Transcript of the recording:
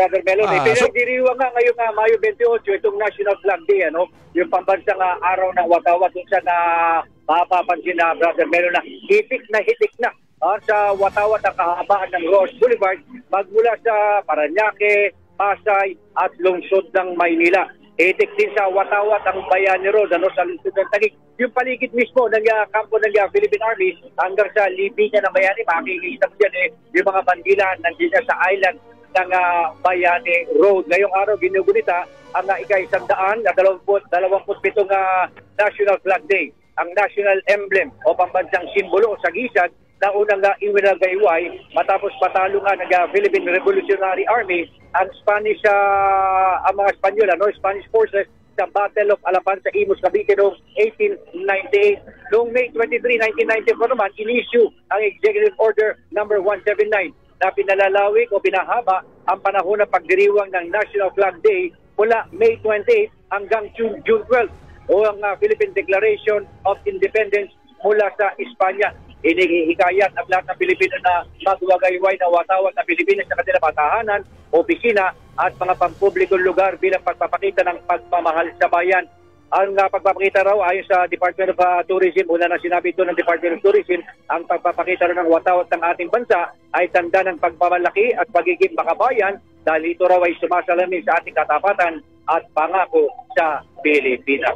Brother Melo. Pinagdiriwang nga ngayong Mayo 28 itong National Flag Day, yung pambansang araw ng Watawat, kung saan mapapansin na, Brother Melo, na hitik na sa Watawat ang kahabaan ng Ross Boulevard magmula sa Parañaque, Pasay at lungsod ng Maynila. Hitik din sa Watawat ang Bayani Road sa lungsod ng Taguig. Yung paligid mismo ng kampo ng Philippine Army hanggang sa libinya ng Bayani, makikita mo dyan yung mga bandilan nandiyan sa island ng Bayani Road. Ngayong araw ginugunita ang ika-127 National Flag Day. Ang national emblem o pambansang simbolo sa gisag na unang iwinagayway matapos patalo nga ng Philippine Revolutionary Army ang Spanish, ang mga Espanyol, Spanish forces sa Battle of Alapan sa Imus, Cavite noong 1898. Noong May 23, 1994 naman, in-issue ang Executive Order number 179 na pinalalawig o pinahaba ang panahon ng pagdiriwang ng National Flag Day mula May 28 hanggang June 12 o ang Philippine Declaration of Independence mula sa Espanya. Inihikayat ang lahat ng Pilipino na magwagayway na watawat na Pilipinas sa kanilang tahanan, opisina at mga pampublikong lugar bilang pagpapakita ng pagmamahal sa bayan. Ang pagpapakita raw ayon sa Department of Tourism, una na sinabi ito ng Department of Tourism, ang pagpapakita raw ng watawat ng ating bansa ay tanda ng pagmamalaki at pagiging makabayan dahil ito raw ay sumasalamin sa ating katapatan at pangako sa Pilipinas.